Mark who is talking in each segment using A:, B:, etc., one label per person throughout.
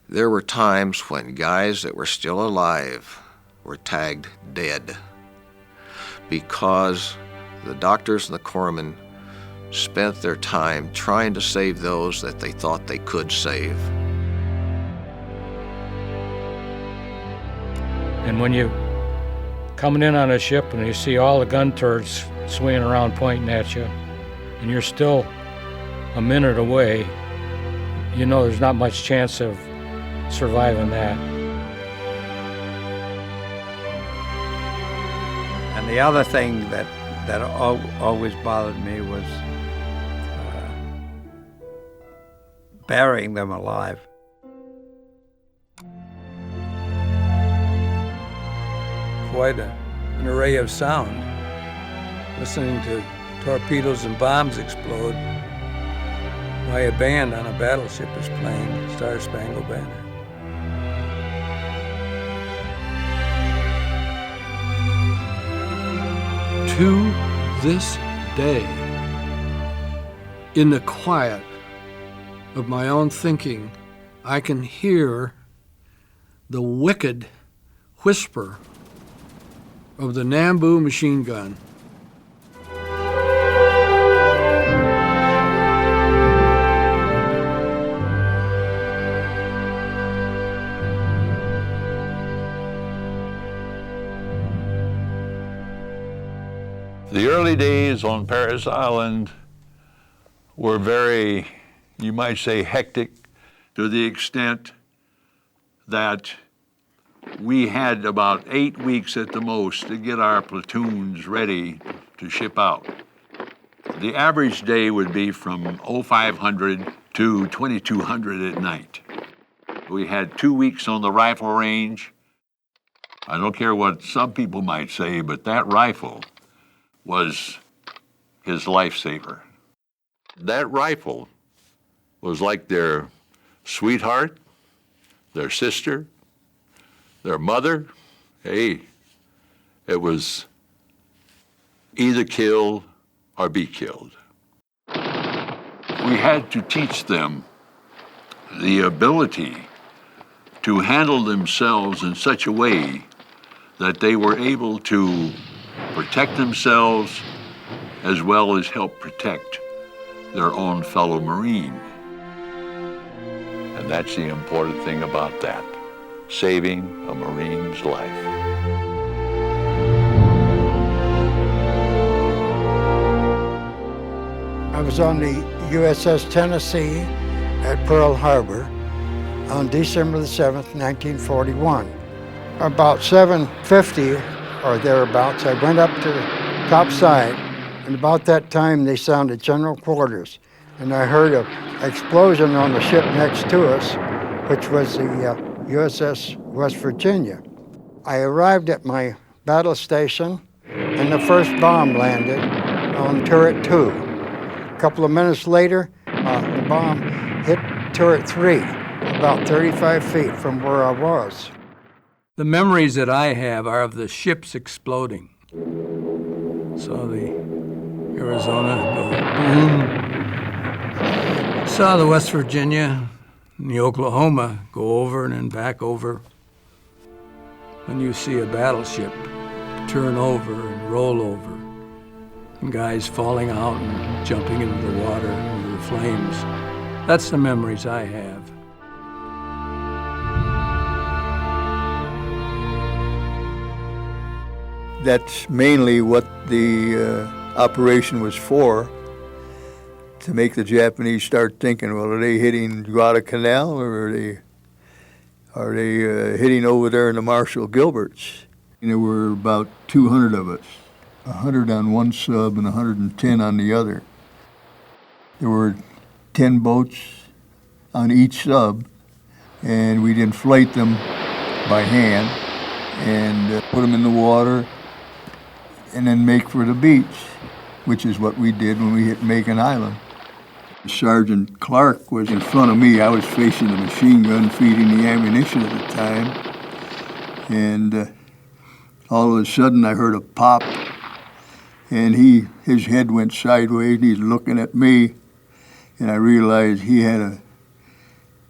A: There were times when guys that were still alive were tagged dead because the doctors and the corpsmen spent their time trying to save those that they thought they could save.
B: And when you coming in on a ship and you see all the gun turrets swinging around pointing at you, and you're still a minute away, you know there's not much chance of surviving that.
C: And the other thing that always bothered me was burying them alive.
D: Quite an array of sound. Listening to torpedoes and bombs explode while a band on a battleship is playing Star Spangled Banner.
E: To this day, in the quiet of my own thinking, I can hear the wicked whisper of the Nambu machine gun.
F: The early days on Parris Island were very, you might say, hectic, to the extent that we had about 8 weeks at the most to get our platoons ready to ship out. The average day would be from 0500 to 2200 at night. We had 2 weeks on the rifle range. I don't care what some people might say, but that rifle was his lifesaver. That rifle was like their sweetheart, their sister, their mother. Hey, it was either kill or be killed. We had to teach them the ability to handle themselves in such a way that they were able to protect themselves as well as help protect their own fellow Marine. And that's the important thing about that, saving a Marine's life.
G: I was on the USS Tennessee at Pearl Harbor on December the 7th, 1941. About 7:50 or thereabouts, I went up to the top side, and about that time they sounded general quarters, and I heard an explosion on the ship next to us, which was the USS West Virginia. I arrived at my battle station, and the first bomb landed on turret 2. A couple of minutes later, the bomb hit turret 3, about 35 feet from where I was.
D: The memories that I have are of the ships exploding. Saw the Arizona go boom. Saw the West Virginia and the Oklahoma go over and then back over. When you see a battleship turn over and roll over, and guys falling out and jumping into the water, into the flames, that's the memories I have.
H: That's mainly what the operation was for, to make the Japanese start thinking, well, are they hitting Guadalcanal or are they hitting over there in the Marshall Gilberts? And there were about 200 of us, 100 on one sub and 110 on the other. There were 10 boats on each sub, and we'd inflate them by hand and put them in the water and then make for the beach, which is what we did when we hit Macon Island. Sergeant Clark was in front of me. I was facing the machine gun, feeding the ammunition at the time. And all of a sudden I heard a pop, and his head went sideways, and he's looking at me, and I realized he had a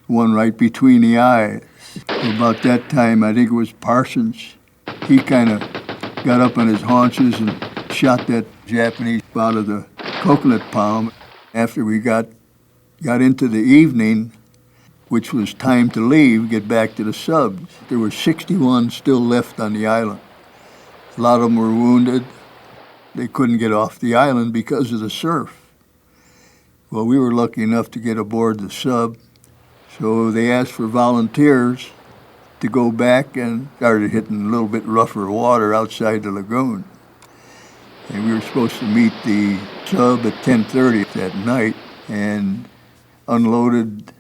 H: one right between the eyes. About that time, I think it was Parsons, he kind of got up on his haunches and shot that Japanese out of the coconut palm. After we got into the evening, which was time to leave, get back to the subs, there were 61 still left on the island. A lot of them were wounded. They couldn't get off the island because of the surf. Well, we were lucky enough to get aboard the sub, so they asked for volunteers to go back and started hitting a little bit rougher water outside the lagoon. And we were supposed to meet the sub at 10:30 that night and unloaded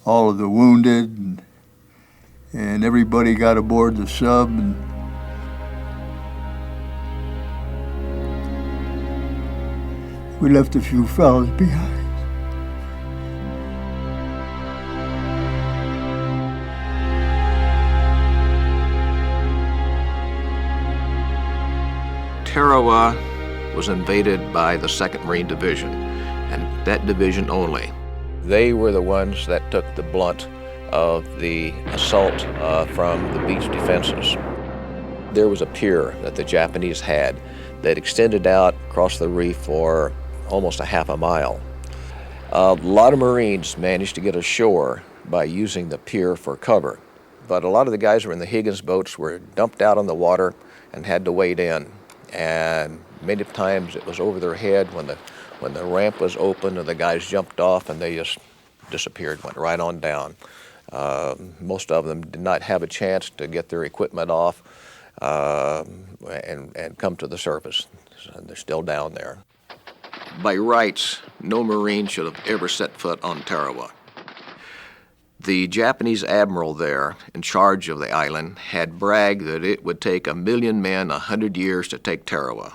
H: all of the wounded, and everybody got aboard the sub. And we left a few fellas behind.
A: Tarawa was invaded by the 2nd Marine Division, and that division only. They were the ones that took the blunt of the assault from the beach defenses. There was a pier that the Japanese had that extended out across the reef for almost a half a mile. A lot of Marines managed to get ashore by using the pier for cover, but a lot of the guys who were in the Higgins boats were dumped out on the water and had to wade in. And many times it was over their head when the ramp was open and the guys jumped off and they just disappeared, went right on down. Most of them did not have a chance to get their equipment off and come to the surface. So they're still down there. By rights, no Marine should have ever set foot on Tarawa. The Japanese admiral there, in charge of the island, had bragged that it would take 1,000,000 men 100 years to take Tarawa.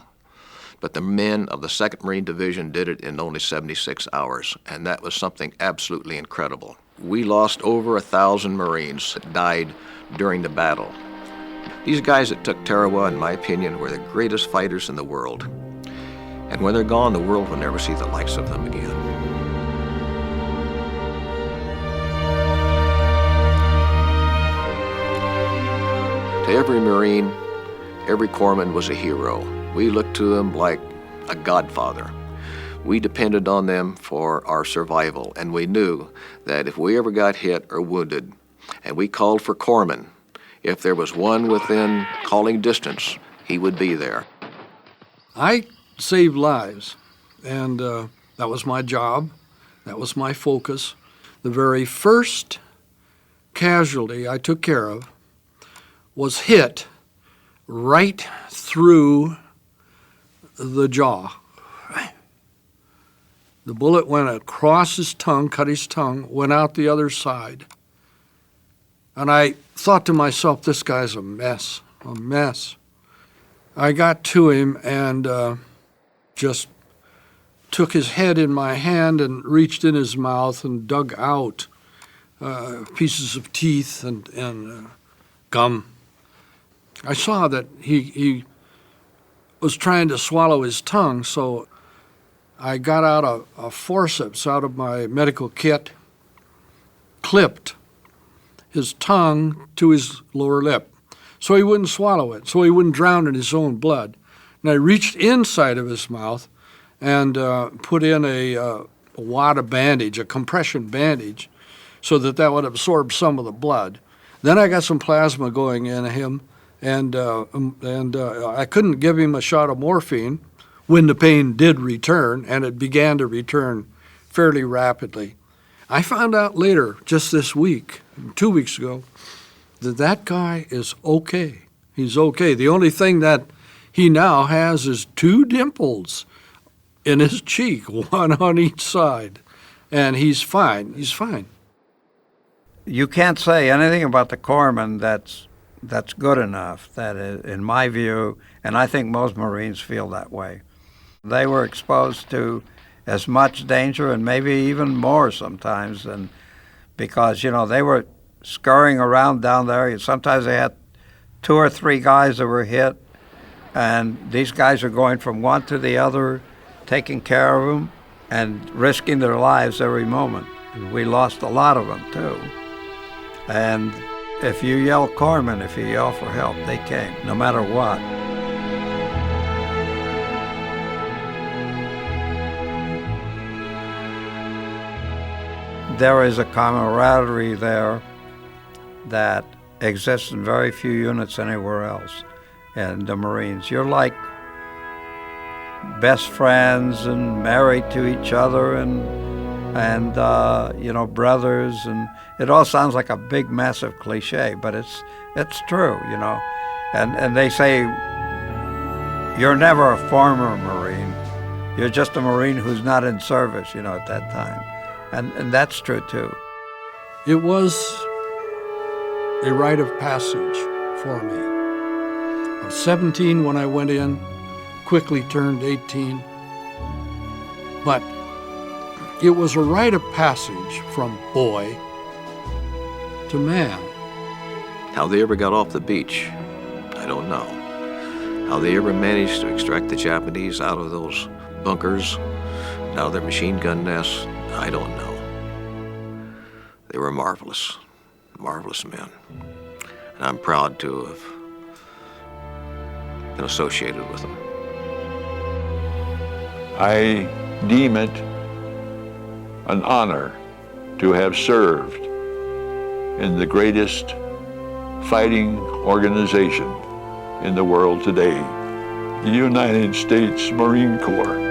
A: But the men of the 2nd Marine Division did it in only 76 hours, and that was something absolutely incredible. We lost over 1,000 Marines that died during the battle. These guys that took Tarawa, in my opinion, were the greatest fighters in the world. And when they're gone, the world will never see the likes of them again. To every Marine, every corpsman was a hero. We looked to them like a godfather. We depended on them for our survival, and we knew that if we ever got hit or wounded, and we called for corpsmen, if there was one within calling distance, he would be there.
E: I saved lives, and that was my job. That was my focus. The very first casualty I took care of was hit right through the jaw. The bullet went across his tongue, cut his tongue, went out the other side. And I thought to myself, this guy's a mess, a mess. I got to him and just took his head in my hand and reached in his mouth and dug out pieces of teeth and gum. I saw that he was trying to swallow his tongue, so I got out a forceps out of my medical kit, clipped his tongue to his lower lip so he wouldn't swallow it, so he wouldn't drown in his own blood. And I reached inside of his mouth and put in a wad of bandage, a compression bandage, so that would absorb some of the blood. Then I got some plasma going in him, and I couldn't give him a shot of morphine when the pain did return, and it began to return fairly rapidly. I found out later, just this week, 2 weeks ago, that guy is okay. He's okay. The only thing that he now has is 2 dimples in his cheek, one on each side, and he's fine. He's fine.
C: You can't say anything about the corpsman that's good enough. That is, in my view, and I think most Marines feel that way. They were exposed to as much danger and maybe even more sometimes, and because they were scurrying around down there. Sometimes they had 2 or 3 guys that were hit, and these guys are going from one to the other, taking care of them and risking their lives every moment. We lost a lot of them too. And if you yell corpsman, if you yell for help, they came, no matter what. There is a camaraderie there that exists in very few units anywhere else in the Marines. You're like best friends and married to each other and brothers, and it all sounds like a big, massive cliche, but it's true, And they say you're never a former Marine. You're just a Marine who's not in service, at that time. And that's true, too.
E: It was a rite of passage for me. I was 17 when I went in, quickly turned 18. But it was a rite of passage from boy to man.
A: How they ever got off the beach, I don't know. How they ever managed to extract the Japanese out of those bunkers, and out of their machine gun nests, I don't know. They were marvelous, marvelous men. And I'm proud to have been associated with them.
F: I deem it an honor to have served in the greatest fighting organization in the world today, the United States Marine Corps.